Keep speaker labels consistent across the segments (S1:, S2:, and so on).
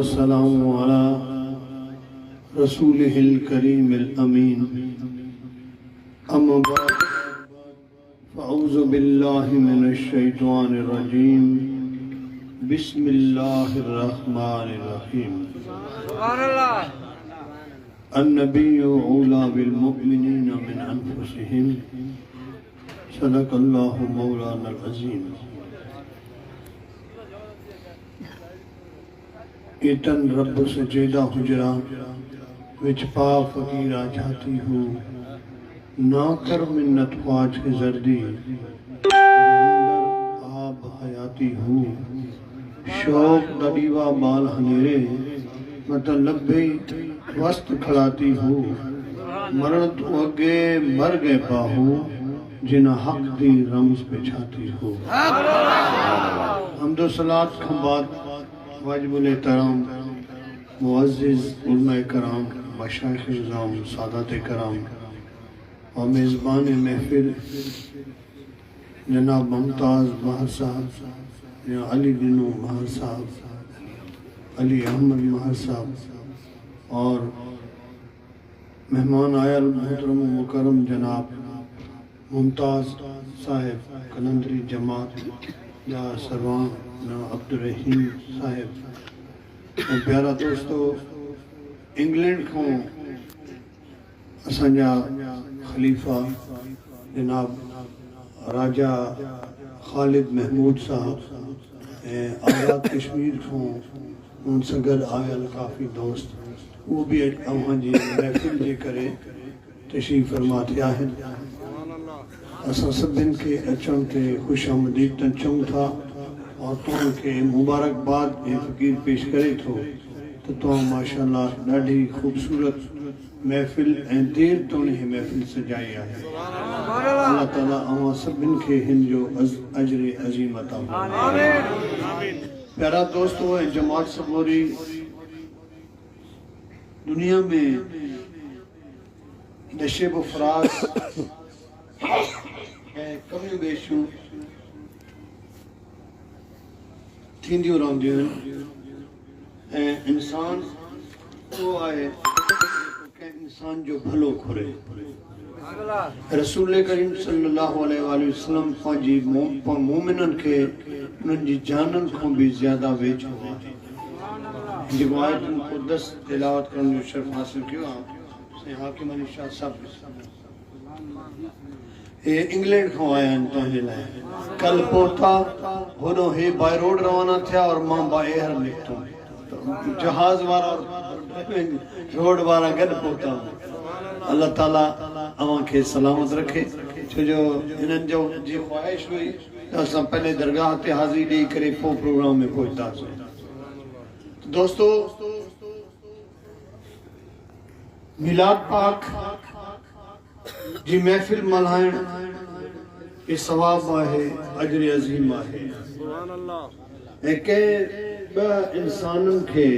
S1: والسلام على رسوله الكريم الأمين أما بعد فأعوذ بالله من الشيطان الرجيم بسم الله الرحمن الرحيم النبي أولى بالمؤمنين من أنفسهم صدق الله مولانا العظيم. ایتن رب سجیدہ حجرہ وچ پاک فقیرہ جاتی ہوں نہ کر منت خواج کے زردی اندر آب حیاتی ہوں شوق دڑیوہ بال ہنیرے مطلب بھی وسط کھڑاتی ہوں مرن تو اگے مر گئے پاہو جنہ حق دی رمز پہ چھاتی ہوں. حمد و صلاة کھمبات واجب الاحترام معزز علماء کرام مشایخ نظام سادات کرام اور میزبان محفل جناب ممتاز مہر صاحب یا علی دنو مہر صاحب علی احمد مہر صاحب اور مہمان آیل محترم و مکرم جناب ممتاز صاحب کلندری جماعت یا سروان عبدالرحیم صاحب اور پیارا دوستو انگلینڈ کو اسانجا خلیفہ جناب راجہ خالد محمود صاحب آزاد کشمیر کو ان سگر آیل کافی دوست وہ بھی اوہاں جی محفل جے کرے تشریف فرماتے آہن اساں سبن کے اچھن تے خوش آمدید تن چون تھا اور تو ان کے مبارکباد یہ فقیر پیش کرے تھو تو ماشاءاللہ ڈاڑھی خوبصورت محفل دیر تو نہیں محفل سجائی آئے. اللہ تعالیٰ اوہاں سبن کے ہن جو اجر عظیم عطا فرمائے. پیارا دوستو ہے جماعت سبوری دنیا میں نشیب و فراز کمی بیشوں تھیندیوں راندیوں انسان وہ آئے کہ انسان جو بھلو کھرے. رسول کریم صلی اللہ علیہ وآلہ وسلم پانچی مومنن کے انہن جی جانن کو بھی زیادہ ویچ ہوا جب آیت مقدس تلاوت کرنے جو شرف حاصل کیوں سے حاکم علی شاہ صاحب انگلینڈ کو آیا انتوہی لائے کل پوتا ہونو ہی بائی روڈ روانہ تھیا اور ماں بائی اہر لکھتوں جہاز وارا اور روڈ وارا گل پوتا. اللہ تعالیٰ اوان کے سلامت رکھے جو انہن جو جی خواہش ہوئی اساں پہلے درگاہ تے حاضری دے کرے پو پروگرام میں پہنچتا سے. دوستو میلاد پاک جی محفل ملائن یہ ثواب آئے اجر عظیم آئے. ایک انسانن کے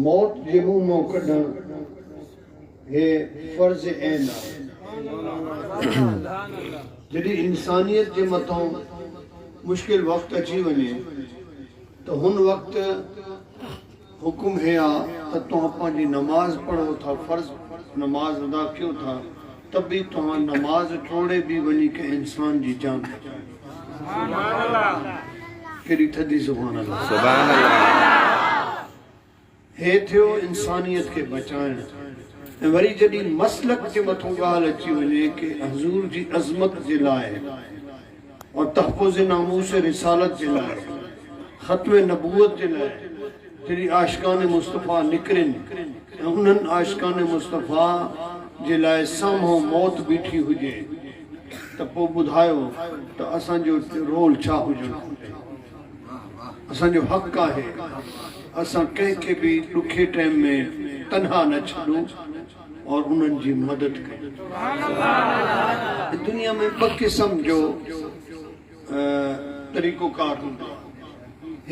S1: موت جموں موقعہ یہ فرض عین آئے جدی انسانیت جے متوں مشکل وقت اچھی ونے تو ہن وقت حکم ہے تو اپا جی نماز پڑھو تھا فرض نماز ادا کیوں تھا تب بھی تو نماز چھوڑے بھی ونی کہ انسان جی جان کیری تھدی سبحان اللہ سبحان اللہ ہے تھیو انسانیت کے بچائن وری جدی مسلک کے متوں گال اچھی ونے کہ حضور جی عظمت جلائے اور تحفظ ناموس رسالت جلائے ختم نبوت جلائے جدی عاشقان مصطفیٰ نکرن انہن عاشقان مصطفیٰ جلائے سامہو موت بیٹھی ہوجے تو پو بدھائیو تو اساں جو رول چاہ ہوجن اساں جو حق کا ہے اساں کہیں کے بھی لکھے ٹائم میں تنہا نہ چھڑو اور انہن جی مدد کریں. دنیا میں بقسم جو طریقوں کار ہوں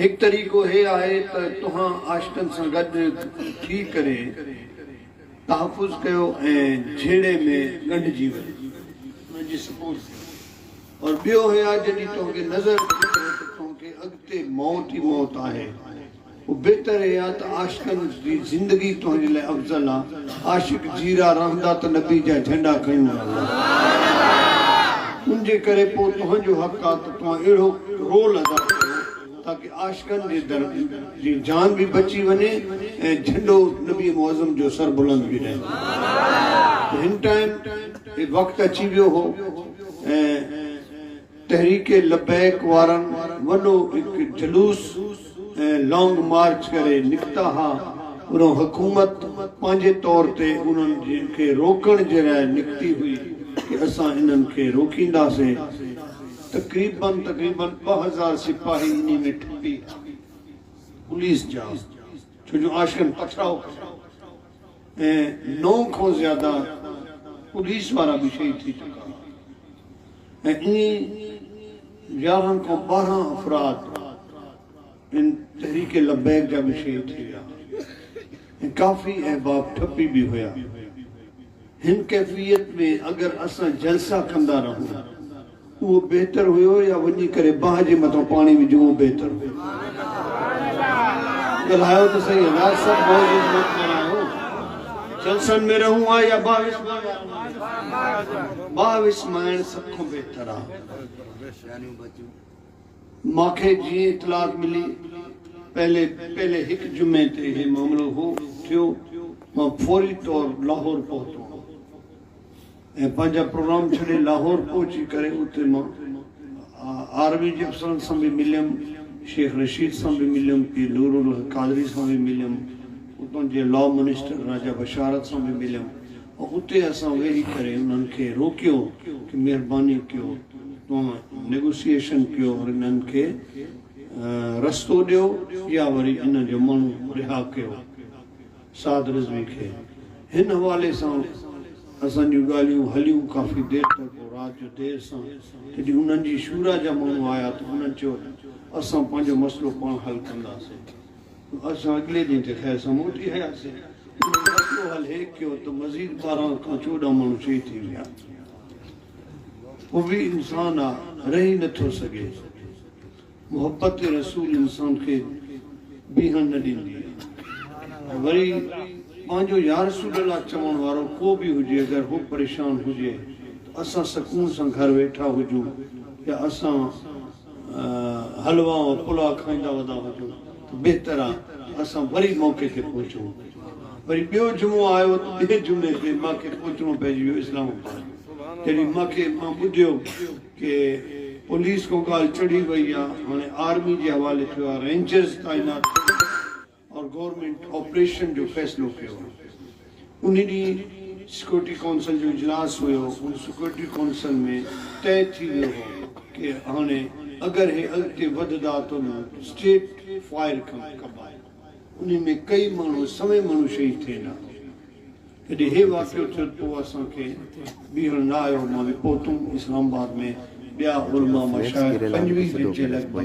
S1: ایک طریقو ہے آئے تو ہاں عاشقن سے گد تھی کرے تحفظ کہو جھیڑے میں گنڈ جیون جی سپورٹ اور بیو ہے جنی تو کہ نظر تو کہ اگتے موت ہی موت آئے وہ بہتر ہے یا تو عاشقن دی زندگی تو ہنجلے افضل آ عاشق جیرا رہندا تو نبی جا جھنڈا کھڑن ان جے کرے پو تو جو حق آ تو تو ایڑو رول ادا کرو تاکہ عاشقن دے در جی جان بھی بچی ونے جھنڈو نبی معظم جو سر بلند بھی رہے ہن ٹائم وقت اچھی بھی ہو تحریک لبیک وارن ونو ایک جلوس لانگ مارچ کرے نکتا ہا انہوں حکومت پانچے طور تے انہوں کے روکن جرائے نکتی ہوئی کہ اساں انہوں کے روکیندہ سے تقریباً 2000 سپاہی انہی میں ٹھپی پولیس جا جو عاشقن پتھراؤ 9 کو زیادہ پولیس والا بھی شہید تھی چکا انہی 11 کو 12 افراد ان تحریک لبیک جا بھی شہید تھی کافی احباب ٹھپی بھی ہویا ہن کیفیت میں اگر اساں جلسہ کندہ رہوں وہ بہتر ہوئے یا ونی کرے باہ جے مطلب پانی میں جو بہتر ہوئے گلائیو تو صحیح ہے راج سب موجود مت کرائیو جلسن میں رہوں یا باویس مائن سب کو بہتر آ ماکھے جی اطلاعات ملی پہلے ایک جمعے تے یہ معاملہ ہو تھیو ماں فوری طور لاہور پہنچو پانچا پروگرام چھڑے لاہور پہنچی کرے اتے ماں آرمی جفسن سن بھی ملیم شیخ رشید سن بھی ملیم پی نور القادری سن بھی ملیم اتن جے لا منسٹر راجہ بشارت سن بھی ملیم اور اتے ایسا وہی کرے انہوں کے روکیو کہ مہربانی کیو تو نیگوسیشن کیو اور انہوں کے رستو دیو یا وری انہوں جو منو رہا کیو ساتھ رضوی کے ہن حوالے سان اساں جو گالیوں ہلیوں کافی دیر تک اور رات جو دیر سان کہ انہوں جی شورا جا منو آیا تو انہوں چو اساں پانچو مسئلو پان حل کندہ سے اساں اگلے دن تے خیر سموٹی ہے اسے مسئلو حل ہے کیوں تو مزید 12 کا 14 منو شہید تھی گیا وہ بھی انسان رہی نہ تھو سکے محبت رسول انسان کے بیہن نہ دین دیا وری پانچو یا رسول اللہ چون وارو کو بھی ہوجے اگر ہو پریشان ہوجے تو اساں سکون سن گھر بیٹھا ہوجو یا اساں حلوہ و پلا کھائندہ ودا ہوجو تو بہتر اساں وری موقع کے پہنچو وری بیو جمعہ آئے تو بے جمعے کے ماں کے پہنچنوں پیجی ہوئے اسلام آباد یعنی ماں کے ماں بدھیو کہ پولیس کو گال چڑھی گئی یا ہمیں آرمی جے حوالے تھے رینجرز تعینات اور گورنمنٹ آپریشن جو فیصلوں کے ہو انہی دی سیکورٹی کونسل جو اجلاس ہوئے ہو ان سیکورٹی کونسل میں طے تھی ہوئے ہو کہ ہمیں اگر ہے اگتے ودداتوں میں سٹیٹ فائر کب آئے انہی میں کئی منو سمے منو شہید تھے نا کہ یہ واقعہ چھو تو اساں کے بیہن نہ آئے ہو ماں بھی پوتوں اسلام آباد میں بیا علماء مشاہد 25 دن چے لگ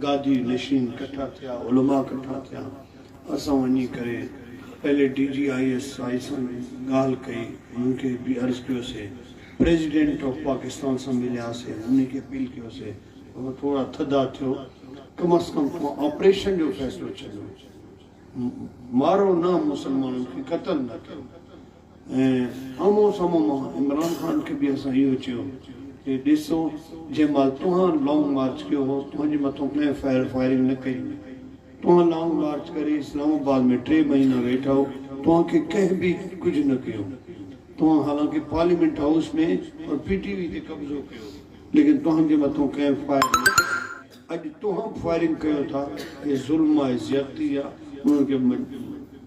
S1: گادی نشین کٹھا تھیا علماء کٹھا تھیا اساں ونی کرے پہلے D G I S I سن گال کئی ان کے بھی عرض کیوں سے پریزیڈنٹ آف پاکستان سن ملیا سے انہی کے اپیل کیوں سے وہ تھوڑا تھدا تھو کم از کم آپریشن جو فیصلو چلو مارو نہ مسلمانوں کی قتل نہ کرو ہمو سمو عمران خان کے بھی ایسا ہی ہو چیو کہ دیسو جے مال توہاں لانگ مارچ کیو ہو توہاں جی مطلب میں فائرنگ نہ کئی توہاں لانگ مارچ کری اسلام آباد میں 3 مہینہ بیٹھا ہو توہاں کے کہیں بھی کچھ نہ کیو توہاں حالانکہ پارلیمنٹ ہاؤس میں اور پی ٹی وی تے قبضو کیو لیکن توہاں جی مطلب کہیں فائرنگ اج توہاں فائرنگ کیو تھا یہ ظلم ہے زیادتی ہے انہوں کے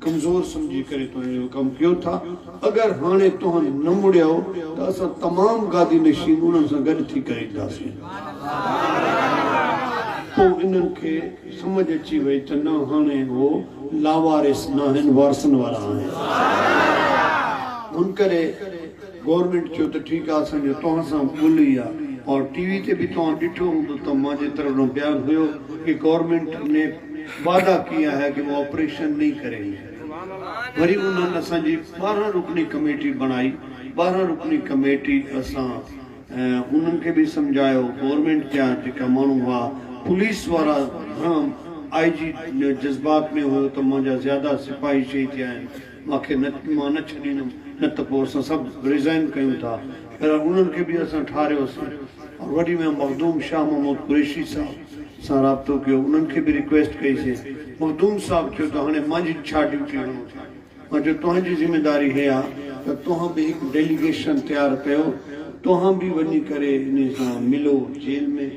S1: کمزور سمجھی کرے تو یہ کم کیوں تھا اگر ہانے تو ہم نہ مڑے ہو تو ایسا تمام گادی نشین انہوں سے گھر تھی کرے دا سے تو انہوں کے سمجھ اچھی وئی تو نہ ہانے وہ لاوارس نہ ہن وارسن والا ہیں ان کرے گورنمنٹ چو تو ٹھیک آسان جو تو ہاں بولیا اور ٹی وی تے بھی تو ہاں ڈٹھو ہوں تو ماجے طرف بیان ہوئے کہ گورنمنٹ نے وعدہ کیا ہے کہ وہ آپریشن نہیں کریں گے وری انہوں نے سنجی 12 رکنی کمیٹی بنائی 12 رکنی کمیٹی اساں انہوں کے بھی سمجھائے گورنمنٹ کیا کہ مانو ہوا پولیس وارا آئی جی جذبات میں ہو تو مجھا زیادہ سپاہی شہید تھیا ہیں ماں نہ چھڑینم نہ تپو اساں سب ریزائن کیوں تھا پھر انہوں کے بھی اساں ٹھارے اساں اور وڈی میں مخدوم شاہ محمود قریشی صاحب ساں رابطوں کیوں انہوں کے بھی ریکویسٹ کئی سے مخدوم صاحب چھو تو ہنے مانجی چھا ڈیوٹی ہوں اور جو توہاں جی ذمہ داری ہے تو توہاں بھی ایک ڈیلیگیشن تیار کیو توہاں بھی ونی کرے انہیں ملو جیل میں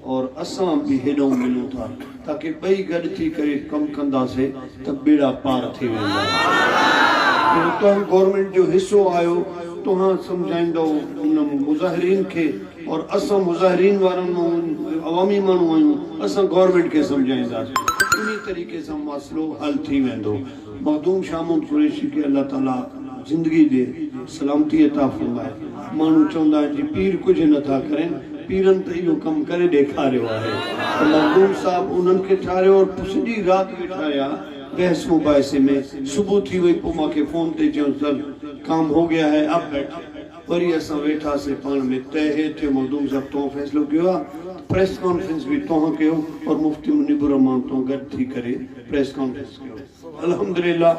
S1: اور اساں بھی ہیڈوں ملو تھا تاکہ بئی گڑ تھی کرے کم کندہ سے تب بیڑا پار تھی ویندہ تو ہم گورنمنٹ جو حصو آئیو تو ہاں سمجھائیں دو مظاہرین کے اور اساں مظاہرین وارن عوامی منو آئیوں اساں گورنمنٹ کے سمجھائیں دا انہی طریقے سے مسئلو حل تھی ویندو مخدوم شاہ محمود قریشی کے اللہ تعالیٰ زندگی دے سلامتی عطا فرمائے مانو چوندہ جی پیر کچھ نہ تھا کریں پیرن تو یہ کم کرے دیکھا رہے ہوا ہے مخدوم صاحب انہوں کے ٹھارے اور پسندی رات بٹھایا بحث مباحثے میں صبح تھی وہی پما کے فون تے جو سر کام ہو گیا ہے اب بیٹھے وری ایسا بیٹھا سے پان میں تہے تھے مخدوم صاحب تو فیصلو کیا پریس کانفرنس بھی تو کیو اور مفتی منیب الرحمان تو گھر تھی کرے پریس کانفرنس کیو الحمدللہ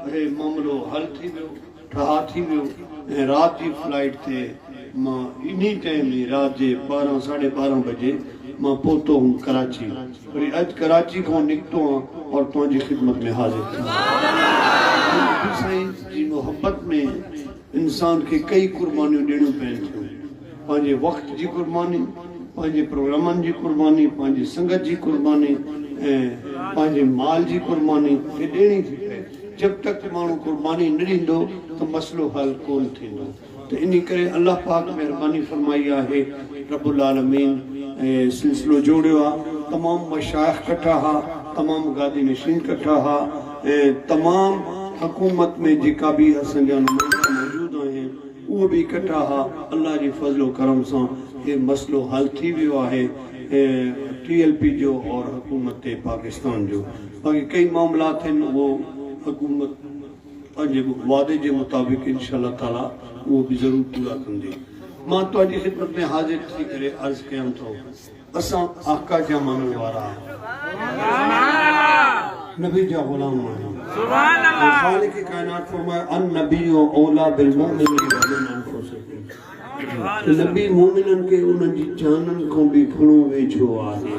S1: معاملو حل تھی ویو ٹھہا تھی ویو رات جی فلائٹ تھے ماں انہی ٹائم میں رات جے 12 ساڑھے 12 بجے ماں پوتو ہوں کراچی اور اج کراچی کو نکتو ہوں اور تو جی خدمت میں حاضر تھا سائنس جی محبت میں انسان کے کئی قربانیوں ڈیڑوں پہن تھے پانچے وقت جی قربانی پانچے پروگرامن جی قربانی پانچے سنگت جی قربانی پانچے مال جی قربانی یہ ڈیڑی تھی جب تک مانو قربانی نہیں دو تو مسئلو حل کون تھی دو تو انہی کرے اللہ پاک مہربانی فرمائی ہے رب العالمین سلسلو جوڑے ہا تمام مشایخ کٹھا ہا تمام گادی نشین کٹھا ہا تمام حکومت میں جکا بھی حسن جان موجود ہیں وہ بھی کٹھا ہا اللہ جی فضل و کرم سے یہ مسئلو حل تھی بھی ہوا ہے ٹی ایل پی جو اور حکومت پاکستان جو باقی کئی معاملات ہیں وہ حکومت وعدے کے مطابق انشاءاللہ تعالی وہ بھی ضرور پورا کر دے ماں تو آجی خدمت میں حاضر تھی کرے عرض قیام تو اساں آقا جا مانو وارا نبی جا غلام مانو
S2: سبحان اللہ
S1: خالق کائنات فرمائے ان نبی و اولا بالمؤمنین ومن انفسکم نبی مومنن کے انہوں جی جانن کو بھی کھڑوں ویچھو آنے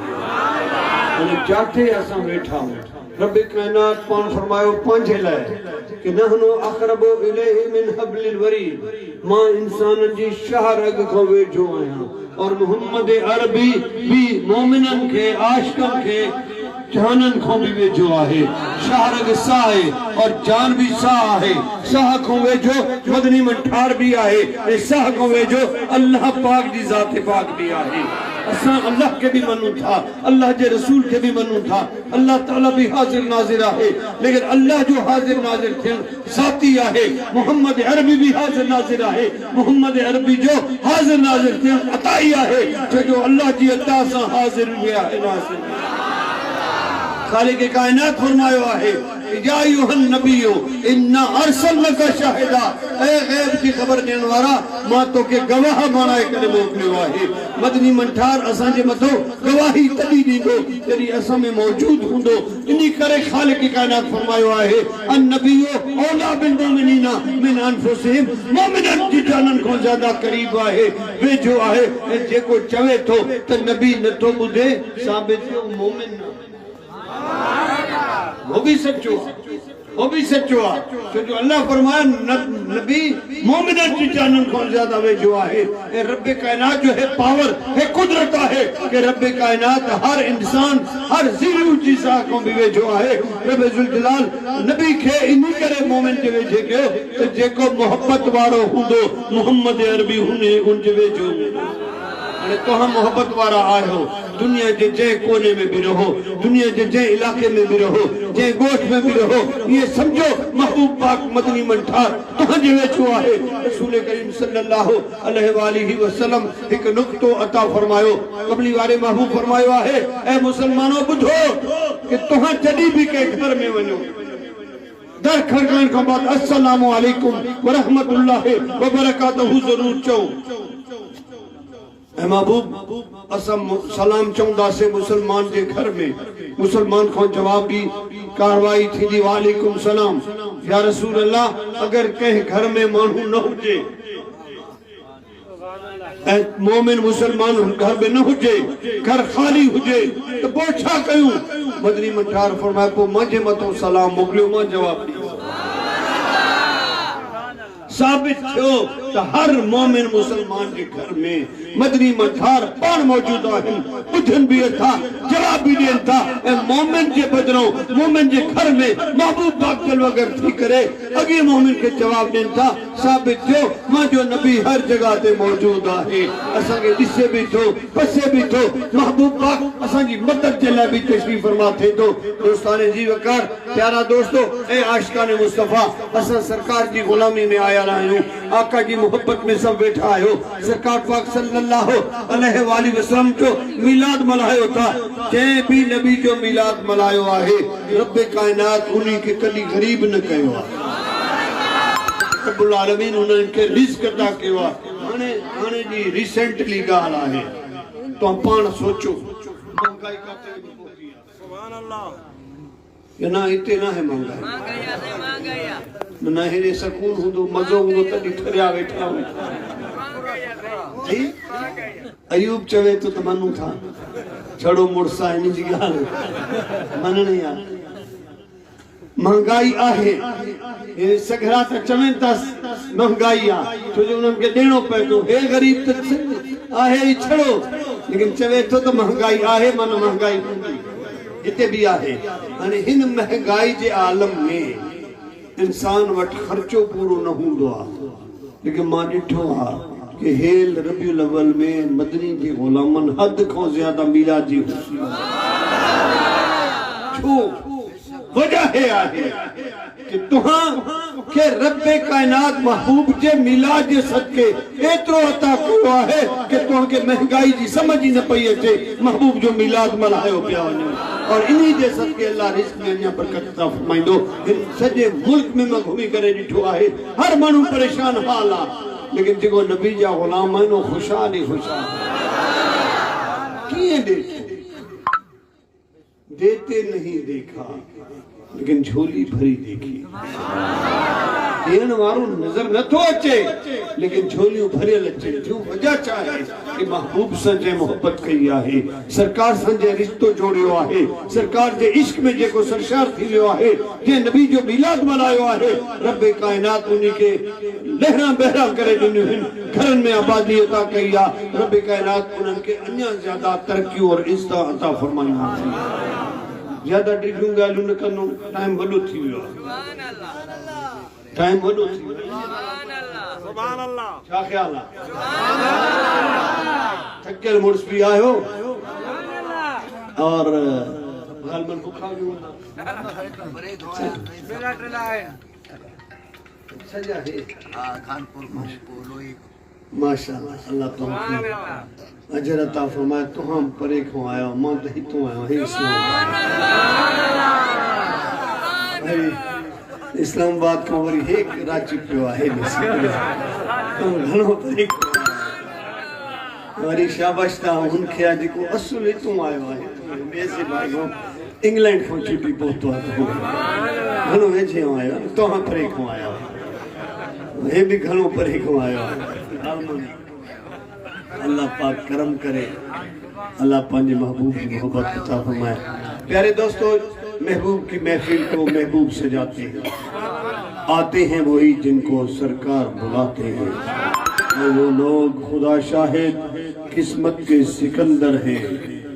S1: انہیں چاہتے اساں بیٹھا ہوں رب کائنات پان فرمائے پانچے لائے کہ نحنو اقرب الیہ من حبل الورید ماں انسان جی شہرگ کو ویچھو آیا اور محمد عربی بھی مومنن کے عاشقن کے جانن کو بھی ویچھو آئے شہرگ سا ہے اور جان بھی سا ہے ساہ کو ویچھو مدنی منٹھار بھی آئے ساہ کو ویچھو اللہ پاک جی ذات پاک بھی آئے اساں اللہ کے بھی منو تھا اللہ جے رسول کے بھی منو تھا اللہ تعالیٰ بھی حاضر ناظر آئے لیکن اللہ جو حاضر ناظر تھے ذاتی آئے محمد عربی بھی حاضر ناظر آئے محمد عربی جو حاضر ناظر تھے عطائی آئے جو اللہ جی عطا سا حاضر ہویا ہے ناظر خالق کائنات فرمایا ہے یا ایوہ النبیو انا ارسلنک شاہدہ اے غیب کی خبر دین وارا ماں تو کے گواہ بنائے کرے موکلے ہوا ہے مدنی منٹھار اساں جے متو گواہی تلی دی دو تیری اساں میں موجود ہوں دو انہی کرے خالق کائنات فرمایا ہے النبیو اولا بالمؤمنین من انفسہم مومنن کی جانن کو زیادہ قریب آئے وہ جو آئے جے کو چوے تو نبی نتو بدے ثابت مومن وہ بھی سچو وہ بھی سچو جو اللہ فرمایا نبی مومنت کی جانن کو زیادہ وے جو آئے رب کائنات جو ہے پاور ہے قدرت ہے کہ رب کائنات ہر انسان ہر زیرو چیزا کو بھی وے جو آئے رب ذوالجلال نبی کے انہی کرے مومن جو وے جے گئے جے کو محبت وارو ہوں دو محمد عربی ہونے ان جو وے جو تو ہم محبت وارا آئے ہو دنیا جے جے کونے میں بھی رہو دنیا جے جے علاقے میں بھی رہو جے گوشت میں بھی رہو یہ سمجھو محبوب پاک مدنی منٹھار کہاں جو ویچو آئے رسول کریم صلی اللہ علیہ وآلہ وسلم ایک نقطو عطا فرمایو قبلی وارے محبوب فرمایو آئے اے مسلمانوں بدھو کہ تہاں جدی بھی کے گھر میں ونو در کھڑکان کا بعد السلام علیکم ورحمت اللہ وبرکاتہ ضرور چاہوں اے محبوب اسم سلام چوندا سے مسلمان کے گھر میں مسلمان کو جواب بھی کاروائی تھی دی وعلیکم سلام یا رسول اللہ اگر کہیں گھر میں مانو نہ ہوجے اے مومن مسلمان گھر میں نہ ہوجے گھر خالی ہوجے تو پوچھا کیوں مدنی مٹھار فرمائے پو مجھے متو سلام مکلیو ماں جواب دی ثابت تھو کہ ہر مومن مسلمان کے گھر میں مدنی مٹھار پان موجود آئیں پتھن بھی تھا جواب بھی دین تھا اے مومن کے بدنوں مومن کے گھر میں محبوب پاک جلوہ گر تھی کرے اگے مومن کے جواب دین تھا ثابت تھو ماں جو نبی ہر جگہ تے موجود آئے اساں کے دسے بھی تھو پسے بھی تھو محبوب پاک اساں کی مدد جلہ بھی تشریف فرما تھے تو دوستان جی وکار پیارا دوستو اے عاشقان مصطفیٰ اساں سرکار کی غلامی میں آیا رہے ہوں آقا کی محبت میں سب بیٹھا آئے ہو سرکار پاک صلی اللہ علیہ وآلہ وسلم جو میلاد ملائے ہوتا جہیں بھی نبی جو میلاد ملائے آئے رب کائنات انہی کے کلی غریب نہ کہے ہوا رب العالمین انہیں کے رزق عطا کیے ہوا آنے جی ریسنٹلی گال آئے تو ہم پان سوچو مہنگائی کرتے ہیں سبحان اللہ یا نہ اتے نہ ہے مہنگائی نہ ہے سکون ہوں تو مزو ہوں تو تڑی تھریا بیٹھا ہوں ایوب چوے تو تمنو تھا چھڑو مرسا ہے نیجی گال من نہیں آ مہنگائی آہے سگھرا تا چویں تاس مہنگائی آ تو جو انہوں کے دینوں پہ تو ہے غریب تک آہے ہی چھڑو لیکن چوے تو مہنگائی آہے من مہنگائی اتنے بھی آہے ہن مہنگائی جے عالم میں انسان وٹ خرچو پورو نہ ہوں دعا لیکن ماں ڈٹھو آ کہ ہیل ربیع الاول میں مدنی جی غلامن حد کو زیادہ میلاد جی خوشی چھو وجہ ہے آئے کہ تہاں کہ رب کائنات محبوب جے میلاد جے صدقے اترو عطا کیوں ہے کہ تہاں کے مہنگائی جی سمجھی نہ پئیے تھے محبوب جو میلاد ملائے ہو پیا ہونے اور انہی جے صدقے اللہ رزق میں انہاں برکت عطا فرمائیں دو سجے ملک میں گھومی کرے ڈٹھو آئے ہر منو پریشان حالا لیکن جگو نبی جا غلام ہے نو خوشحال ہی خوشحال کیے دیتے نہیں دیکھا لیکن جھولی بھری دیکھی دین وارو نظر نہ تو اچے لیکن جھولیوں بھرے لچے جو وجہ چاہے کہ محبوب سنجے محبت کئی آہے سرکار سنجے رشتو جوڑیو آہے سرکار جے عشق میں جے کو سرشار تھی لیو آہے جے نبی جو میلاد ملائیو آہے رب کائنات انہی کے لہراں بہراں کرے جنہوں گھرن میں آبادی عطا کیا رب کائنات انہوں کے انیا زیادہ ترقی اور عزت عطا فرمائیو زیادہ ڈیڈوں گا لوں نکنو ٹائم بھلو تھی ہویا ٹائم بھلو تھی ہویا سبحان اللہ کیا خیال ہے تھکل مرس بھی آئے ہو اور غالباً بکھا بھی ہونا سجا ہے ماشاءاللہ اللہ تمہیں اجر عطا فرمائے تو ہم پرے کھوں آیا ہوں ماں دہی تو آیا ہوں اسلام آباد کا وری ایک راچی پیو ہے تم گھنوں پرے کھوں وری شاباشتا ان کھیا جی کو اصل ہی تم آئے ہوئے بیسے بھائی ہوں انگلینڈ کو چھوٹی پہتو آتا ہوں گھنوں ویچے ہوں آیا تو ہم پرے کھوں آیا ہوں یہ بھی گھنوں پرے کھوں آیا ہوں اللہ پاک کرم کرے اللہ پانچ محبوب کی محبت عطا فرمائے پیارے دوستو محبوب کی محفل کو محبوب سجاتے ہیں آتے ہیں وہی جن کو سرکار بلاتے ہیں وہ لوگ خدا شاہد قسمت کے سکندر ہیں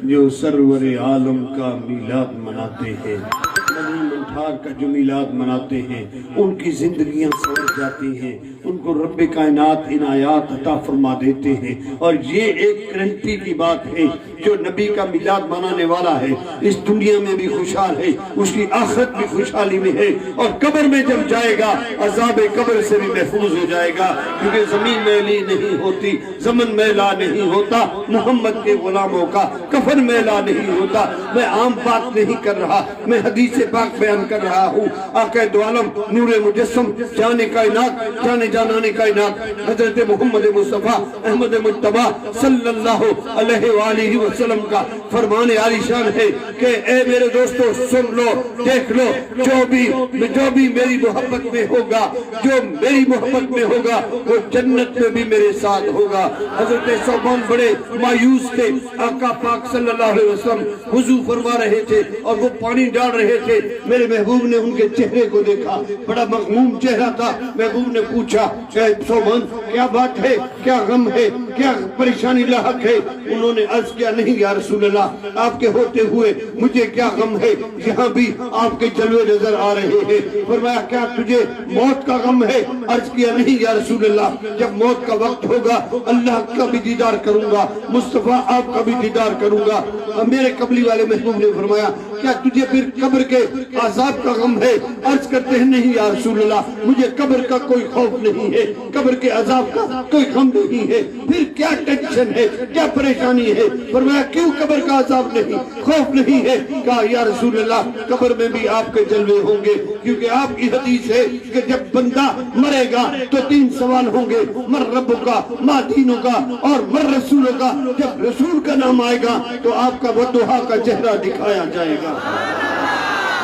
S1: جو سرور عالم کا میلاد مناتے ہیں مدنی منٹھار کا جو میلاد مناتے ہیں ان کی زندگیاں سور جاتی ہیں ان کو رب کائنات عنایات عطا فرما دیتے ہیں اور یہ ایک کرنٹی کی بات ہے جو نبی کا میلاد منانے والا ہے اس دنیا میں بھی خوشحال ہے اس کی آخرت بھی خوشحالی میں ہے اور قبر میں جب جائے گا عذاب قبر سے بھی محفوظ ہو جائے گا کیونکہ زمین میلی نہیں ہوتی زمن میلا نہیں ہوتا محمد کے غلاموں کا کفن میلا نہیں ہوتا میں عام بات نہیں کر رہا میں حدیث پاک بیان کر رہا ہوں آقا دو عالم نور مجسم جان کائنات جانے جانا جانان کائنات حضرت محمد مصطفیٰ احمد مجتبیٰ صلی اللہ علیہ وآلہ وسلم کا فرمان عالی شان ہے کہ اے میرے دوستو سن لو دیکھ لو، جو بھی میری محبت میں ہوگا، جو میری محبت میں ہوگا وہ جنت میں بھی میرے ساتھ ہوگا۔ حضرت ثوبان بڑے مایوس تھے، آقا پاک صلی اللہ علیہ وسلم وضو فرما رہے تھے اور وہ پانی ڈال رہے تھے، میرے محبوب نے ان کے چہرے کو دیکھا، بڑا مغموم چہرہ تھا۔ محبوب نے پوچھا اے ثوبان کیا بات ہے، کیا غم ہے، کیا پریشانی لاحق ہے؟ انہوں نے عرض کیا نہیں یا رسول اللہ، آپ کے ہوتے ہوئے مجھے کیا غم ہے، یہاں بھی آپ کے جلوے نظر آ رہے ہیں۔ فرمایا کیا تجھے موت کا غم ہے؟ عرض کیا نہیں یا رسول اللہ، جب موت کا وقت ہوگا اللہ کا بھی دیدار کروں گا، مصطفیٰ آپ کا بھی دیدار کروں گا۔ میرے قبلی والے محبوب نے فرمایا کیا تجھے پھر قبر کے عذاب کا غم ہے؟ عرض کرتے ہیں نہیں یا رسول اللہ، مجھے قبر کا کوئی خوف نہیں ہے، قبر کے عذاب کا کوئی غم نہیں ہے۔ پھر کیا ٹینشن ہے، کیا پریشانی ہے؟ فرمایا کیوں قبر کا عذاب نہیں، خوف نہیں ہے؟ کہا یا رسول اللہ قبر میں بھی آپ کے جلوے ہوں گے، کیونکہ آپ کی حدیث ہے کہ جب بندہ مرے گا تو 3 سوال ہوں گے، مر رب کا، ما دینوں کا اور مر رسولوں کا۔ جب رسول کا نام آئے گا تو آپ کا وضحا کا چہرہ دکھایا جائے گا۔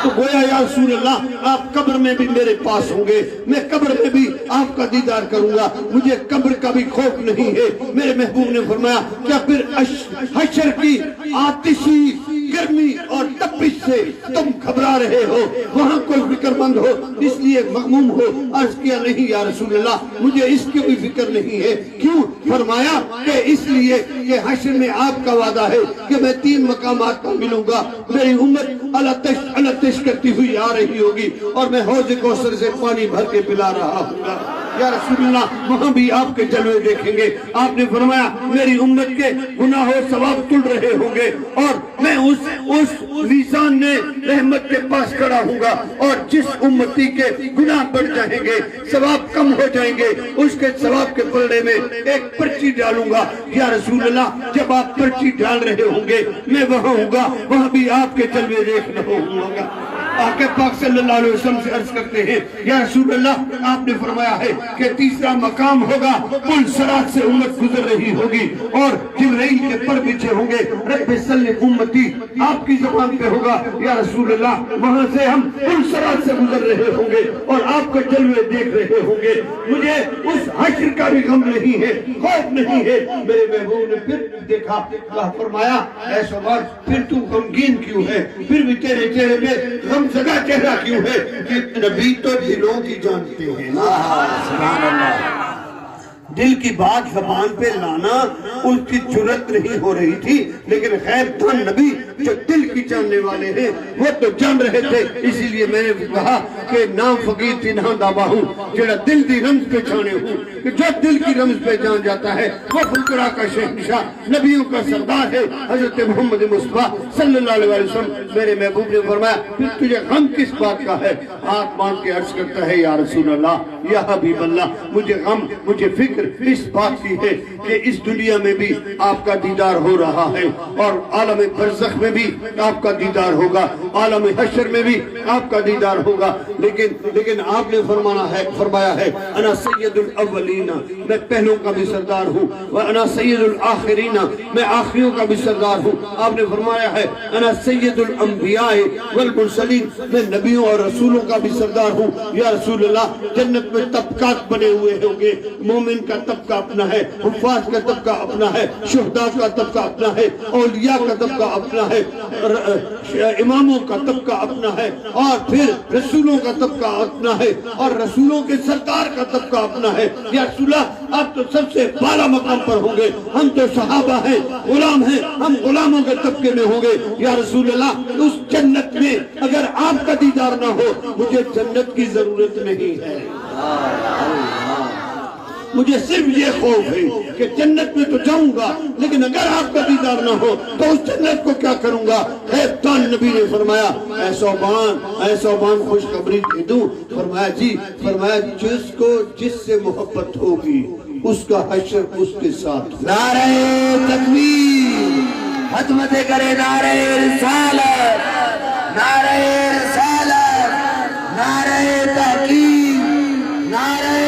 S1: تو گویا یا رسول اللہ آپ قبر میں بھی میرے پاس ہوں گے، میں قبر میں بھی آپ کا دیدار کروں گا، مجھے قبر کا بھی خوف نہیں ہے۔ میرے محبوب نے فرمایا کیا پھر حشر کی آتشی گرمی اور تپش سے تم گھبرا رہے ہو، وہاں کوئی فکر مند ہو اس لیے مغموم ہو؟ عرض کیا نہیں یا رسول اللہ، مجھے اس کی بھی فکر نہیں ہے۔ کیوں؟ فرمایا کہ اس لیے کہ حشر میں آپ کا وعدہ ہے کہ میں 3 مقامات پر ملوں گا، میری امت التش کرتی ہوئی آ رہی ہوگی اور میں حوض کوثر سے پانی بھر کے پلا رہا ہوں گا۔ یا رسول اللہ وہاں بھی آپ کے جلوے دیکھیں گے۔ آپ نے فرمایا میری امت کے گناہ و ثواب تل رہے ہوں گے اور میں اس میزان نے رحمت کے پاس کھڑا ہوں گا، اور جس امتی کے گناہ بڑھ جائیں گے ثواب کم ہو جائیں گے اس کے ثواب کے پلڑے میں ایک پرچی ڈالوں گا۔ یا رسول اللہ جب آپ پرچی ڈال رہے ہوں گے میں وہاں ہوں گا، وہاں بھی آپ کے جلوے دیکھ رہا ہوں گا۔ آقا پاک صلی اللہ علیہ وسلم سے عرض کرتے ہیں یا رسول اللہ آپ نے فرمایا ہے کہ 3را مقام ہوگا، پل صراط سے امت گزر رہی ہوگی اور جبرائیل کے پر بچھے ہوں گے، رب صلی امتی آپ کی زبان پہ ہوگا۔ یا رسول اللہ وہاں سے ہم پل صراط سے گزر رہے ہوں گے اور آپ کے جلوے دیکھ رہے ہوں گے، مجھے اس حشر کا بھی غم نہیں ہے، خوف نہیں ہے۔ میرے محبوب نے پھر دیکھا، فرمایا اے ثوبان پھر تو غمگین کیوں ہے، پھر بھی تیرے چہرے میں غم زدہ چہرہ کیوں ہے؟ کہ نبی تو دلوں کی جانتے ہیں نا، سبحان اللہ۔ دل کی بات زبان پہ لانا اس کی جرت نہیں ہو رہی تھی، لیکن خیر تھا نبی جو دل کی جاننے والے ہیں وہ تو جان رہے تھے۔ اسی لیے میں نے کہا کہ نام فقیر تھی نام دابا ہوں جڑا دل دی رمز پہ جانے ہوں، کہ جو دل کی رمز پہ جان جاتا ہے وہ فقراء کا شہنشاہ، نبیوں کا سردار ہے حضرت محمد مصطفیٰ صلی اللہ علیہ وسلم۔ میرے محبوب نے فرمایا پھر تجھے غم کس بات کا ہے؟ ہاتھ باندھ کے عرض کرتا ہے یا رسول اللہ یا حبیب اللہ مجھے غم، مجھے فکر اس بات کی ہے کہ اس دنیا میں بھی آپ کا دیدار ہو رہا ہے اور عالم برزخ میں بھی آپ کا دیدار ہوگا، عالم حشر میں بھی آپ کا دیدار ہوگا۔ لیکن آپ نے فرمایا ہے انا سید الاولین، میں پہلوں کا بھی سردار ہوں، وانا سید الاخرین، میں آخریوں کا بھی سردار ہوں۔ آپ نے فرمایا ہے انا سید الانبیاء والمرسلین، میں نبیوں اور رسولوں کا بھی سردار ہوں۔ یا رسول اللہ جنت میں طبقات بنے ہوئے ہوں گے، مومن کا طبقہ اپنا ہے، حفاظ کا طبقہ اپنا ہے، شہداء کا طبقہ اپنا ہے، اولیاء کا طبقہ اپنا ہے، اماموں کا طبقہ اپنا ہے، اور پھر رسولوں کا طبقہ اپنا ہے، اور رسولوں کے سردار کا طبقہ اپنا ہے۔ یا رسول اللہ آپ تو سب سے بالا مقام پر ہوں گے، ہم تو صحابہ ہیں، غلام ہیں، ہم غلاموں کے طبقے میں ہوں گے۔ یا رسول اللہ اس جنت میں اگر آپ کا دیدار نہ ہو مجھے جنت کی ضرورت نہیں ہے، مجھے صرف یہ خوف ہے کہ جنت میں تو جاؤں گا لیکن اگر آپ کا دیدار نہ ہو تو اس جنت کو کیا کروں گا؟ خیبتان نبی نے فرمایا اے ثوبان خوشخبری دے دوں؟ فرمایا جس کو جس سے محبت ہوگی اس کا حشر اس کے ساتھ۔
S2: نعرہ تکبیر، خدمت کرے نعرہ رسالت، نعرہ رسالت، نعرہ تحقیق، نعرہ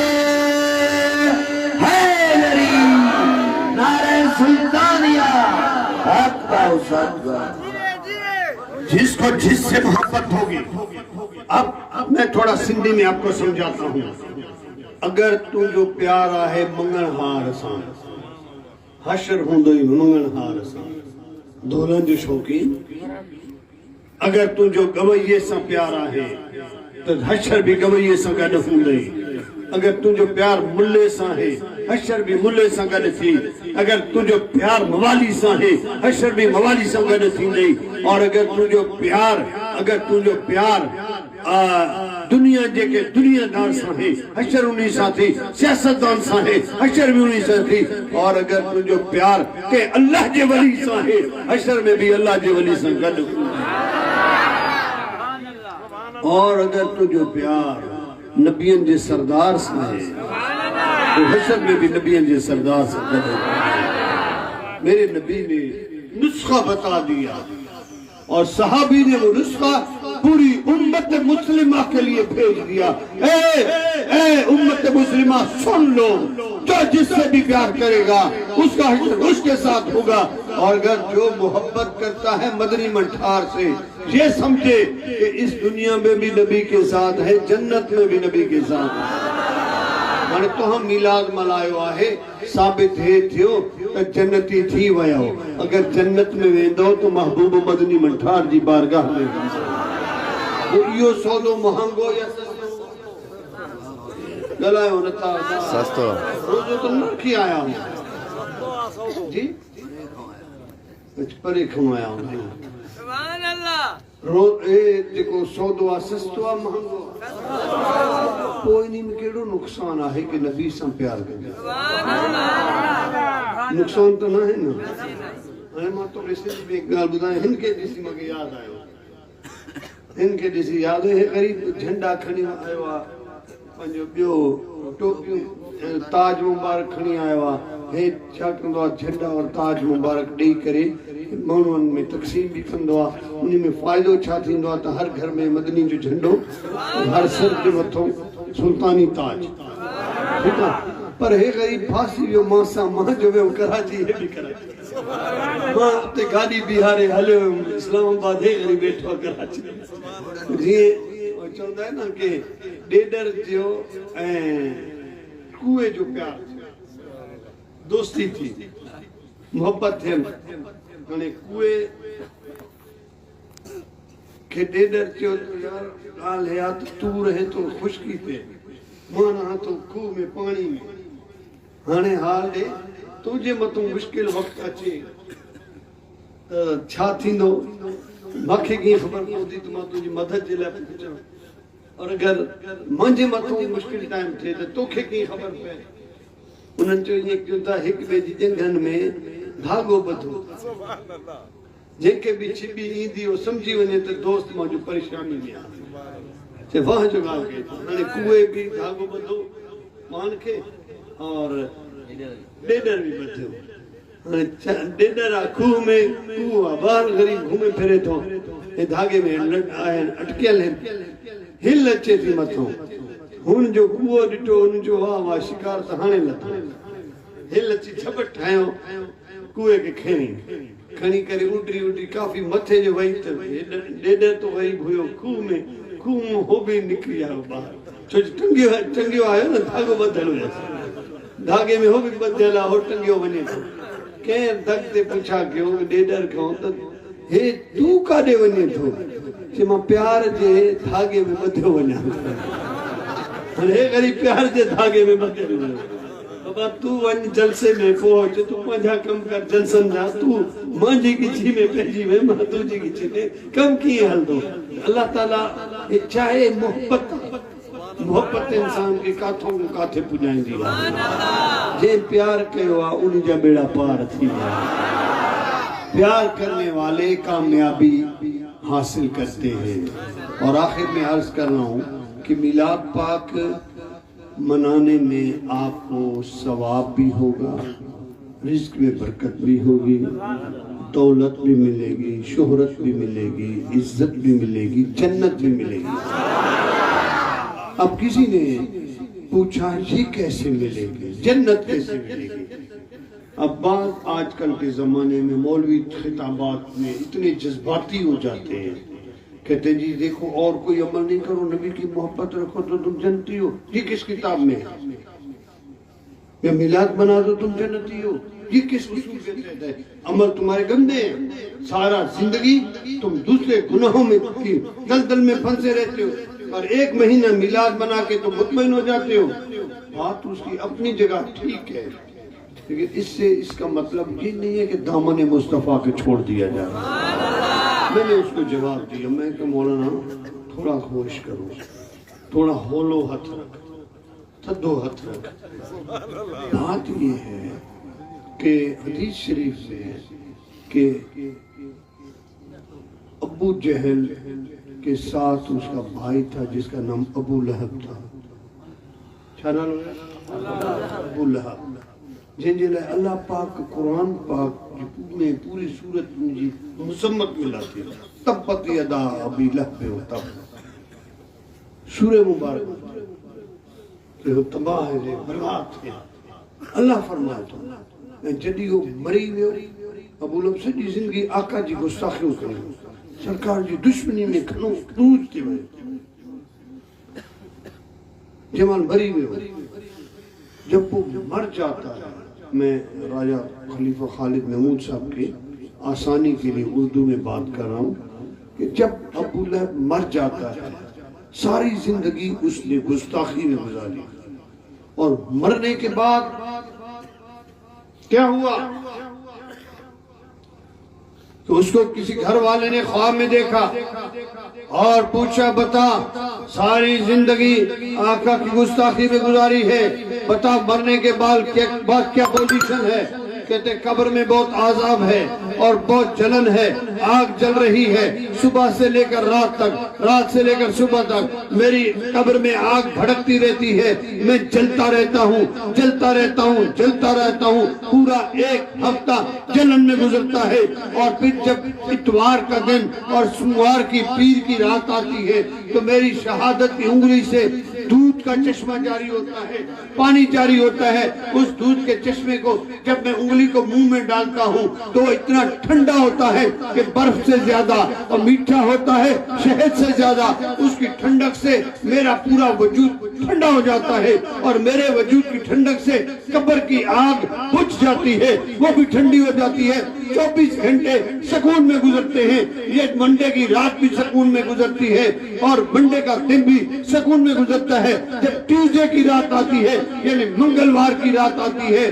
S2: سچ بات
S1: جس کو جس سے محبت ہوگی. اب میں تھوڑا سندھی میں آپ کو سمجھاتا ہوں. اگر تو جو پیارا ہے منگن ہار سان حشر ہوندوئی منگن ہار سان دولن جو شوقین. اگر تو جو گوئیے سا پیارا ہے تو حشر بھی گوئیے سا گڈ ہوندوئی. اگر تو جو پیار ملے سا ہے حشر بھی ملے سا گڈ تھی. اگر تو جو پیار موالی سا ہے حشر بھی موالی سا گڈ تھیندئی. اور اگر تو جو پیار دنیا جے کے دنیا دار سا ہے حشر انہی سا تھی. سیاستدان سا ہے حشر بھی انہی سا تھی. اور اگر تو جو پیار کہ اللہ جے ولی سا ہے حشر میں بھی اللہ جے ولی سا گڈ. اور اگر تو جو پیار نبیان جے سردار سا ہے تو حشر میں بھی نبیان جے سردار سا گڈ. میرے نبی نے نسخہ بتا دیا اور صحابی نے وہ نسخہ پوری امت مسلمہ کے لیے بھیج دیا. اے امت مسلمہ سن لو, جو جس سے بھی پیار کرے گا اس کا حشر اس کے ساتھ ہوگا. اور اگر جو محبت کرتا ہے مدنی منٹھار سے یہ سمجھے کہ اس دنیا میں بھی نبی کے ساتھ ہے, جنت میں بھی نبی کے ساتھ ہے. مانے تو ہم میلاد ملائیو آہے ثابت ہے تھیو کہ جنتی تھی ویاو. اگر جنت میں ویندو تو محبوب مدنی منٹھار جی بارگاہ میں وہ ایو سودو مہنگو یا گلائیو نتا
S2: سستو
S1: روزو تو نرکی آیا ہوں جی کچھ پرے کھم آیا ہوں.
S3: سبحان اللہ.
S1: دیکھو سودو سستو مہنگو کوئی نہیں میں کیڑو نقصان آئے کہ نبی سے پیار کریں. نقصان تو نہ ہے نا. ماں تو کسی بھی ایک گال بتائیں ہن کے جیسی مگے یاد آئے ہن کے جیسی یاد ہے غریب جھنڈا کھنی آئے ہوا پنجو بیو ٹوپیوں تاج مبارک کھنی آئے ہوا ہے چھاکندوا جھنڈا اور تاج مبارک ڈی کرے مانوان میں تقسیم بھی کندوا. انہی میں فائدو چھا تھیندوا تا ہر گھر میں مدنی جو جھنڈو ہر سر کے متھوں سلطانی تاج. ٹھیک ہے پر ہے غریب پھاسی بھی ماں سا ماں جو میں کراچی ہے بھی کراچی ماں تے گاڑی بیہارے ہلے اسلام آباد ہے غریب بیٹھوا کراچی. جی وہ چاہتا ہے نا کہ ڈیڈر جو کوئے جو پیار دوستی تھی محبت تھے انہیں کوئے کہ ڈیڈر جو یار آل ہے آت تو رہے تو خشکی تے مانا تو کوہ میں پانی میں ہانے حال دے تجھے متوں مشکل وقت اچھے چھا تھی دو مکھے کی خبر کو دی تو ماں تجھے مدد جلے پوچھا. اور اگر مانجے متوں مشکل ٹائم تھے تو توکھے کی خبر پہ انہوں جو ایک جو تھا ایک بے جی جنگن میں دھاگو بدھو جن کے بھی چھبی ایندی وہ سمجھی ونے تو دوست ماں جو پریشانی میں آتے وہاں جو گاؤں گئے تھے کوئے بھی دھاگو بدھو مان کے اور ڈیڈر بھی بدھو. ڈیڈر آکھو میں کوہ باہر غریب گھومے پھرے تو دھاگے میں اٹکیل ہیں ہل اچھے تھی متوں. ہن جو کوہ ڈٹو ان جو واہ شکار تہانے لتا ہل اچھی چھپٹ ٹھائیوں کوئے کے کھنی کرے اٹری کافی متھے جو وہی تو ڈیڈر تو غریب ہوئے کوہ میں ہو بھی نکلی آئے باہر ٹنگیو آئے نا دھاگو بدھل ہو جائے دھاگے میں ہو بھی بدھل ہو ٹنگیو بنے تو کہیں دھگ تے پوچھا کہ وہ ڈیڈر کھوں تو ہے تو کاڑے بنے تو کہ ماں پیار جے دھاگے میں بدھو بنا ہے غریب پیار جے دھاگے میں بدھو بنا. بابا تو ون جلسے میں پہنچ تو پنجا کم کر جلسن جا تو مانجی کی چھی میں پہنجی میں ماں تجھی کی چھی میں کم کی حل دو. اللہ تعالیٰ چاہے محبت انسان کے کاتھوں کو کاتھے پجائیں دی جے پیار کہوا انہی جا بیڑا پار تھی. پیار کرنے والے کامیابی حاصل کرتے ہیں. اور آخر میں عرض کر رہا ہوں کہ میلاد پاک منانے میں آپ کو ثواب بھی ہوگا, رزق میں برکت بھی ہوگی, دولت بھی ملے گی, شہرت بھی ملے گی, عزت بھی ملے گی, جنت بھی ملے گی. اب کسی نے پوچھا یہ کیسے ملے گی, جنت کیسے ملے گی؟ اب بعض آج کل کے زمانے میں مولوی خطابات میں اتنے جذباتی ہو جاتے ہیں، کہتے ہیں جی دیکھو اور کوئی عمل نہیں کرو، نبی کی محبت رکھو تو تم جنتی ہو۔ یہ کس کتاب میں ہے؟ یا میلاد بنا دو تم جنتی ہو، یہ کس اصول کے تحت ہے؟ عمل تمہارے گندے ہیں، سارا زندگی تم دوسرے گناہوں میں دلدل میں پھنسے رہتے ہو، اور ایک مہینہ میلاد بنا کے تم مطمئن ہو جاتے ہو۔ بات اس کی اپنی جگہ ٹھیک ہے، لیکن اس کا مطلب یہ نہیں ہے کہ دامن مصطفیٰ کو چھوڑ دیا جائے۔ میں نے اس کو جواب دیا، میں کہ مولانا تھوڑا خاموش کرو، تھوڑا ہولو ہاتھ رکھ، تھدو ہاتھ رکھ۔ بات یہ ہے کہ حدیث شریف میں کہ ابو جہل کے ساتھ اس کا بھائی تھا جس کا نام ابو لہب تھا، ابو لہب، جن جلے اللہ پاک قرآن پاک میں پوری صورت میں مسمت ملاتی ہے، تبت یدا ابی لہب و تب، سورہ مبارک کہ وہ تباہ ہے، برباد ہے۔ اللہ فرماتا ہے جدی وہ مری ہوئے ابو لہب سجی زندگی آقا جی گستاخیوں کرے، سرکار جی دشمنی میں کھنوں دوجتے ہوئے، جمال مری ہوئے۔ جب وہ مر جاتا ہے، میں راجہ خلیفہ خالد محمود صاحب کی آسانی کے لیے اردو میں بات کر رہا ہوں کہ جب ابو لہب مر جاتا ہے، ساری زندگی اس نے گستاخی میں گزاری، اور مرنے کے بعد کیا ہوا تو اس کو کسی گھر والے نے خواب میں دیکھا اور پوچھا بتا ساری زندگی آقا کی گستاخی میں گزاری ہے، بتا مرنے کے بعد کیا پوزیشن ہے؟ کہتے قبر میں بہت عذاب ہے اور بہت جلن ہے، آگ جل رہی ہے صبح سے لے کر رات تک، رات سے لے کر صبح تک میری قبر میں آگ بھڑکتی رہتی ہے، میں جلتا رہتا ہوں، جلتا رہتا ہوں، جلتا رہتا ہوں، پورا ایک ہفتہ جلن میں گزرتا ہے، اور پھر جب اتوار کا دن اور سوموار کی پیر کی رات آتی ہے تو میری شہادت کی انگلی سے دودھ کا چشمہ جاری ہوتا ہے، پانی جاری ہوتا ہے۔ اس دودھ کے چشمے کو جب میں انگلی کو منہ میں ڈالتا ہوں تو اتنا ٹھنڈا ہوتا ہے کہ برف سے زیادہ، اور میٹھا ہوتا ہے شہد سے زیادہ۔ اس کی ٹھنڈک سے میرا پورا وجود ٹھنڈا ہو جاتا ہے، اور میرے وجود کی ٹھنڈک سے قبر کی آگ بجھ جاتی ہے، وہ بھی ٹھنڈی ہو جاتی ہے۔ 24 گھنٹے سکون میں گزرتے ہیں، یہ منڈے کی رات بھی سکون میں گزرتی ہے اور منڈے کا دن بھی سکون میں گزرتا ہے۔ جب ٹیوزڈے کی رات آتی ہے یعنی منگلوار کی رات آتی ہے،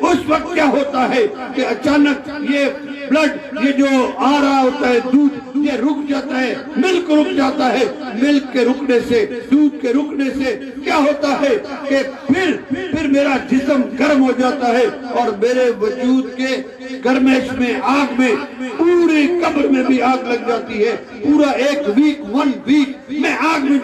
S1: اس وقت کیا ہوتا ہے کہ اچانک یہ بلڈ، یہ جو آ رہا ہوتا ہے دودھ، یہ رک جاتا ہے، ملک رک جاتا ہے۔ ملک کے رکنے سے، دودھ کے رکنے سے کیا ہوتا ہے کہ پھر میرا جسم گرم ہو جاتا ہے، اور میرے وجود کے گرمش میں، آگ میں، پوری قبر میں بھی آگ لگ جاتی ہے۔ پورا ایک ویک میں آگ میں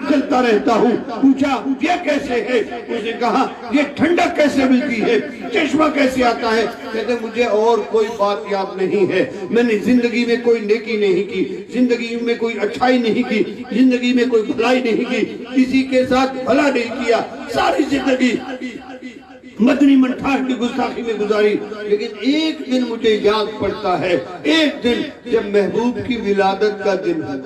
S1: جلتا رہتا ہوں۔ پوچھا یہ کیسے ہے؟ اس نے کہا یہ ٹھنڈک کیسے ملتی ہے، چشمہ کیسے آتا ہے؟ کہتے مجھے اور کوئی بات یاد نہیں ہے، میں نے زندگی میں کوئی نیکی نہیں کی، زندگی میں کوئی اچھائی نہیں کی، زندگی میں کوئی بھلائی نہیں کی، کسی کے ساتھ بھلا نہیں کیا، ساری زندگی مدنی منٹھار کی گستاخی میں گزاری۔ لیکن ایک دن مجھے یاد پڑتا ہے، ایک دن جب محبوب کی ولادت کا دن ہے،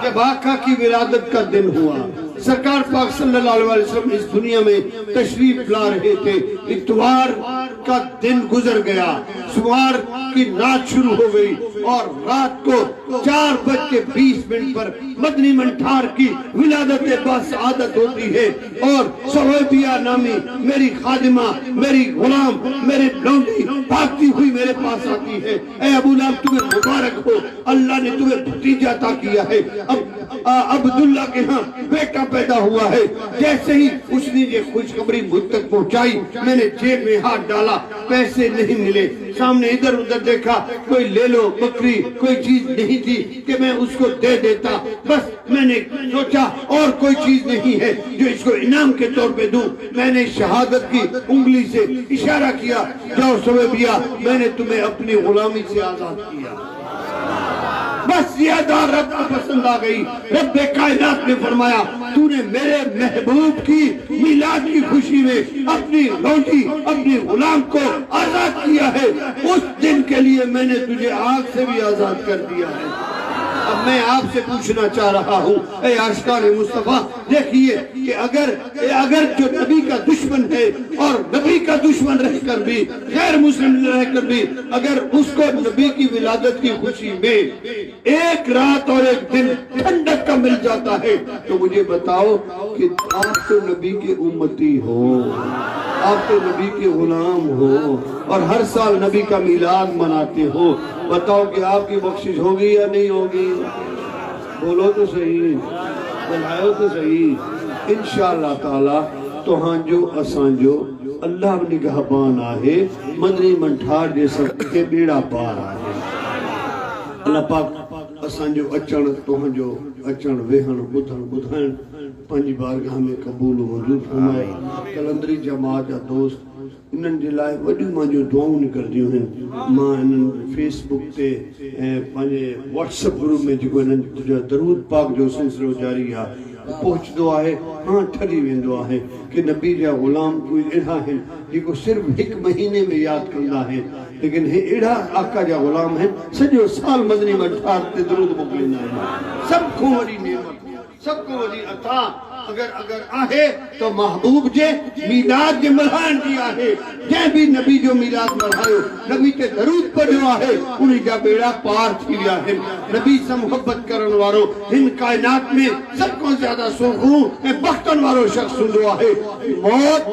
S1: جب آقا کی ولادت کا دن ہوا، سرکار پاک صلی اللہ علیہ وسلم اس دنیا میں تشریف لا رہے تھے، اتوار کا دن گزر گیا، سوار کی رات شروع ہو گئی، اور رات کو 4:20 پر مدنی منٹھار کی ولادت باسعادت ہوتی ہے، اور صحیبیہ نامی میری خادمہ، میری غلام، میری لونڈی بھاگتی ہوئی میرے پاس آتی ہے، اے ابو لہب تمہیں مبارک ہو، اللہ نے تمہیں بھتیجا عطا کیا ہے، اب عبداللہ کے ہاں بیٹا پیدا ہوا ہے۔ جیسے ہی اس نے یہ خوشخبری مجھ تک پہنچائی، میں نے جیب میں ہاتھ ڈالا، پیسے نہیں ملے، سامنے ادھر ادھر دیکھا، کوئی لے لو بکری، کوئی چیز نہیں تھی کہ میں اس کو دے دیتا، بس میں نے سوچا اور کوئی چیز نہیں ہے جو اس کو انعام کے طور پہ دوں۔ میں نے شہادت کی انگلی سے اشارہ کیا، جاؤ صحیبیہ، میں نے تمہیں اپنی غلامی سے آزاد کیا۔ بس یہ ادا رب کو پسند آ گئی۔ رب کائنات نے فرمایا تو نے میرے محبوب کی میلاد کی خوشی میں اپنی لونڈی اپنی غلام کو آزاد کیا ہے، اس دن کے لیے میں نے تجھے آگ سے بھی آزاد کر دیا ہے۔ اب میں آپ سے پوچھنا چاہ رہا ہوں اے عاشقان مصطفیٰ، دیکھیے کہ اگر جو نبی کا دشمن ہے اور نبی کا دشمن رہ کر بھی، غیر مسلم رہ کر بھی، اگر اس کو نبی کی ولادت کی خوشی میں ایک رات اور ایک دن ٹھنڈک کا مل جاتا ہے، تو مجھے بتاؤ کہ آپ تو نبی کے امتی ہو، آپ تو نبی کے غلام ہو اور ہر سال نبی کا میلاد مناتے ہو، بتاؤ کہ آپ کی بخشش ہوگی یا نہیں ہوگی؟ بولو تو صحیح، بلائیو تو صحیح۔ انشاءاللہ تعالی تو ہاں جو اسان جو اللہ نگہبان آہے مدنی منٹھار جیسا کے بیڑا پار آہے۔ اللہ پاک اسان جو اچھن تو ہاں جو اچھن ویہن بدھن پنج بارگاہ میں قبول و منظور فرمائے۔ کلندری جماعت یا دوست انہاں جے لائے وڈیوں ماں جو دعاؤں نکل دیوں ہیں، ماں انہاں فیس بک تے پنجے واٹس اپ گروپ میں جو انہاں درود پاک جو سلسلو جاری ہے پہنچ دعا ہے، ہاں ٹھری وین دعا ہے کہ نبی جا غلام کوئی اڑا ہے جی کو صرف ایک مہینے میں یاد کرنا ہے، لیکن اڑا آقا جا غلام ہے سجو سال مدنی منٹھار تے درود مکلینا ہے۔ سب کو وڈی نعمت، سب کو وڈی عطا اگر آہے تو محبوب جے میلاد جے ملہان جی آہے، جے بھی نبی جو میلاد ملہایو نبی تے درود پڑھو آہے انہی جا بیڑا پار تھی لیا ہے۔ نبی سے محبت کرن وارو ان کائنات میں سب کو زیادہ سوخوں بختن وارو شخص سندو آہے۔ موت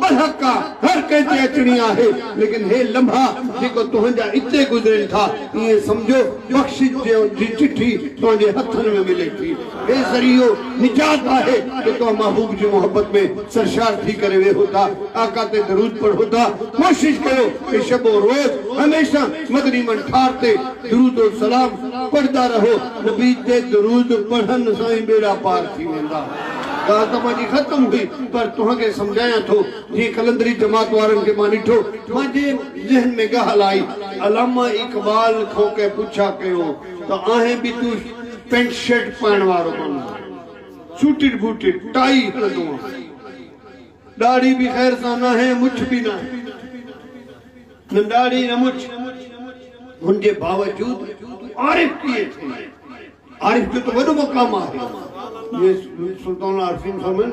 S1: برحق کا ہر کہتے اچنی آہے، لیکن ہے لمحہ جی کو تہنجا اتنے گزرن تھا، یہ سمجھو بخشش جی چٹھی تہنجے ہتھن میں ملے تھی، اے ذریعو نجات آہے کہ تو محبوب جی محبت میں سرشار تھی کرے ہوئے ہوتا، آقا تے درود پڑھ ہوتا۔ کوشش کرو کہ شب و روز ہمیشہ مدنی منٹھار تے درود و سلام پڑھتا رہو، نبی تے درود پڑھن سائیں بیڑا پار تھی ویندا۔ گاہتما جی ختم ہوئی پر توہاں کے سمجھایا تھو جی کلندری جماعت وارن کے مانی ٹھو مجھے ذہن میں گاہ لائی علامہ اقبال کھو کے پوچھا کہو تو آہیں بھی تو پینٹ شرٹ پہن وارو بنو، سوٹڈ بوٹڈ ٹائی ہلدوں، داڑھی بھی خیر سانا ہے مچھ بھی نہ ہے، نہ داڑھی نہ مچھ، ان کے باوجود عارف کیے تھے، عارف جو تو بڑو مقام آئے۔ یہ سلطان عارفین فرمائن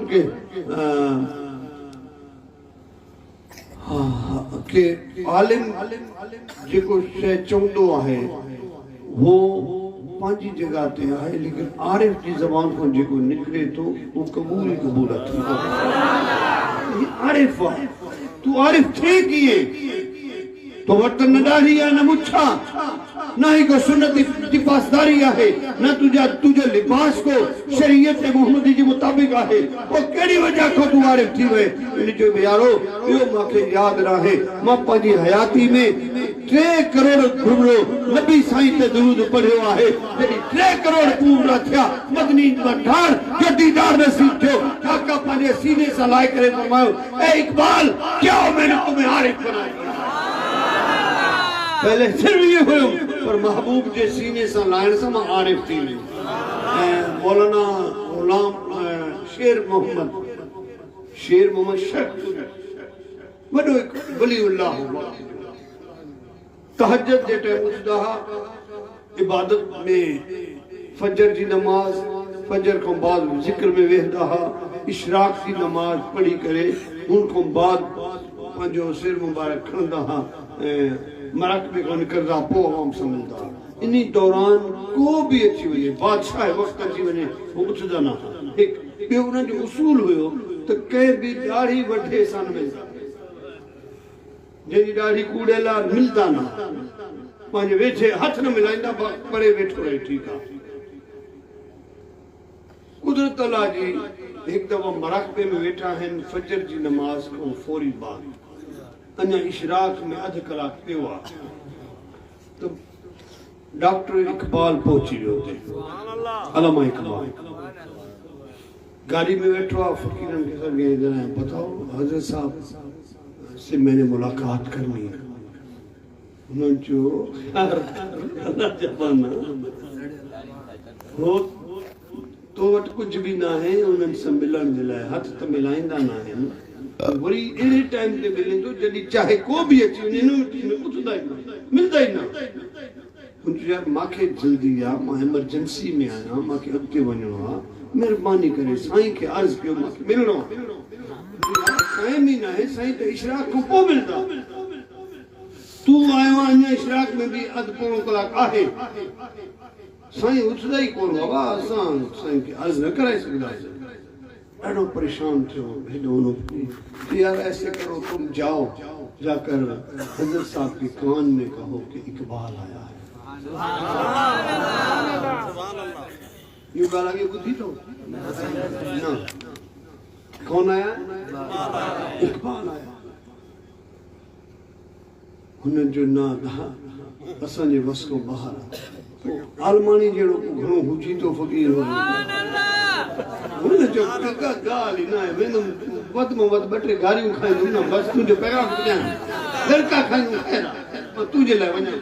S1: کہ عالم جے کو شے چوندو آئے وہ پانچی جگہ تے آئے، لیکن عارف کی زبان کو جے کو نکلے تو وہ قبول ہی قبولت ہے۔ یہ عارف ہے، تو عارف تھے کیے تو وطن نہ ڈاڑھی ہے نہ مچھا، نہ ہی کو سنت کی پاسداری ہے، نہ تجھے لباس کو شریعت محمدی جی مطابق ہے، وہ کیڑی وجہ کو تو عارف تھی ہوئے۔ انہیں جو بیارو یہ ماں یاد رہے ماں پانچی حیاتی میں 3 کروڑ گھبرو نبی سائیں تے درود پڑھے ہوا ہے، یعنی 3 کروڑ پورا تھیا مدنی منٹھار جو دیدار نصیب تھو۔ آقا پانچے سینے سے لائے کرے فرمائے اے اقبال کیا میں نے تمہیں عارف بنایا؟ پہلے صرف یہ ہوئے پر محبوب جے سینے سے لائن سے میں عارف تھی لیں۔ مولانا غلام شیر محمد شیخ بڑو ایک ولی اللہ ہوا، تہجد جے ٹائم اٹھدا عبادت میں فجر جی نماز، فجر کو بعد ذکر میں وہدا، اشراق کی نماز پڑھی کرے، ان کو بعد جو سر مبارک کھندا مراقبے کو نکردا پو عوام سمجھدا۔ انہی دوران کو بھی اچھی وجہ بادشاہ وقت اچھی وجہ وہ اٹھدا نہ ایک بے انہاں جو اصول ہوئے تو کہے بھی داڑھی وڈھے سان ملتا، جی داڑھی کوڑے لار ملتا نہ پانچے ویچے ہاتھ نہ ملائندہ پڑے بیٹھو رہے ٹھیک ہے۔ قدرت اللہ جی ایک دفعہ مراقبے میں بیٹھا ہے فجر جی نماز کو فوری بعد انہا اشراق میں ادھ کلاک پہ ہوا تو ڈاکٹر اقبال پہنچی ہوتے علامہ اقبال گاڑی میں بیٹھوا فقیرن کے ساتھ گئے ادھر ہیں بتاؤ حضرت صاحب سے میں نے ملاقات کرنی ہے، انہوں نے جو خیر اللہ جبانا تو وٹ کچھ بھی نہ ہے انہن سے ملن دلائے ہاتھ تو ملائندہ نہ ہے وری ایڑے ٹائم تے ملیں تو جڑی چاہے کو بھی اچھی انہوں اٹھدا ہی نہ ملدا ہی نہ ان یار ماکھے جلدی آ ماں ایمرجنسی میں آیا ماکھے اگتے ونجنو آ مہربانی کرے سائیں کے عرض کیو ماکھے ملنو ٹائم ہی نہ ہے سائیں تو اشراق کو پو ملتا تو آئے وہاں اشراق میں بھی ادھ پونو کلاک آہے سائیں اٹھدا ہی کون بابا آسان سائیں کے عرض نہ کرائے سکتا ایڈو پریشان تھے ہو کہ یار ایسے کرو تم جاؤ جا کر حضرت صاحب کے کان میں کہو کہ اقبال آیا ہے یوں کہا لگے بدھی تو نا کون آیا اقبال آیا انہیں جو نا دہا اساں جے بس کو باہر عالمانی جڑو کو گھنو ہوچی تو فقیر ہو انہیں جو ککا گالی نہ ہے میں نے ود موت بٹے گاریوں کھائیں دوں نا بس تجھے پیغام کو جانا لڑکا کھائیں دوں خیرہ تجھے لائے ونیا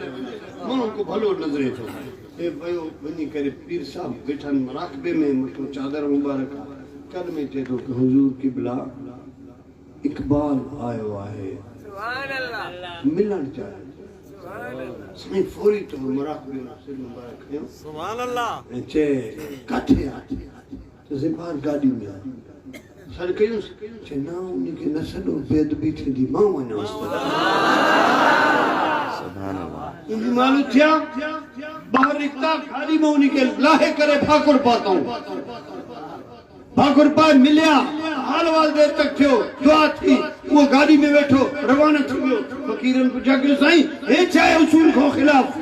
S1: منوں کو بھلو نظرے تو اے بھائیو ونی کرے پیر صاحب بیٹھن مراقبے میں مطلب چادر مبارکہ کر میں تے تو کہ حضور کی بلا اقبال آئے ہے
S3: سبحان اللہ
S1: ملن چاہے سائیں فوری تو مراقبے میں سے مبارک ہے
S3: سبحان اللہ
S1: چے کٹھے آتے تو زبان گاڑی میں آئے سر کہیوں چے نا انہی کے نسلوں بید بھی تھے دی ماں وانا
S2: سبحان اللہ
S1: انہی معلوم تھیا باہر رکھتا کھاری میں انہی کے لاہے کرے بھاکر پاتا ہوں بھاکر پائے ملیا حال وال دیر تک تھیو دعا تھی وہ گاڑی میں بیٹھو روانہ تھیو فقیرن کو جاکر سائیں اے چاہے اصول کو خلاف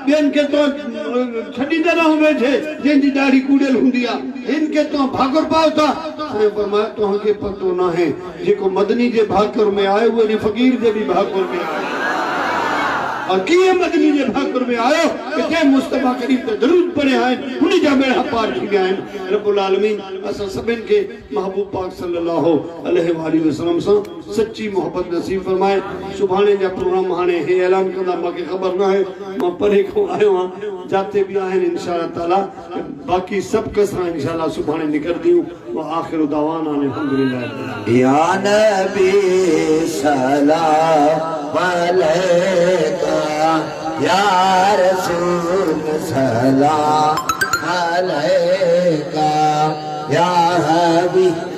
S1: بین کے تو چھڑی نہ ہوں بیٹھے جن دی داڑھی کوڑل ہوں دیا ان کے تو بھاکر پاؤ تھا سائیں فرمایا تو ہاں کے پتو نہ ہے جے کو مدنی جے بھاکر میں آئے ہوئے نہیں فقیر جے بھی بھاکر میں آئے اور کیے مدنی جے بھاکر میں آئے کہ جے مصطفیٰ کریم تے درود پڑے آئے انہی جا میرا پار کی گئے رب العالمین اسا سبن کے محبوب پاک صلی اللہ علیہ وآلہ وسلم سے سچی محبت نصیب فرمائے سبحانے جا پروگرام ہانے ہے اعلان کرنا باقی خبر نہ ہے میں پڑھے کو آئے وہاں جاتے بھی آئے انشاءاللہ تعالی باقی سب کسرہ انشاءاللہ سبحانے نکر دیوں وآخر دعوانا الحمدللہ
S2: یا نبی سلام علیکہ یا رسول سلام علیکہ یا حبیب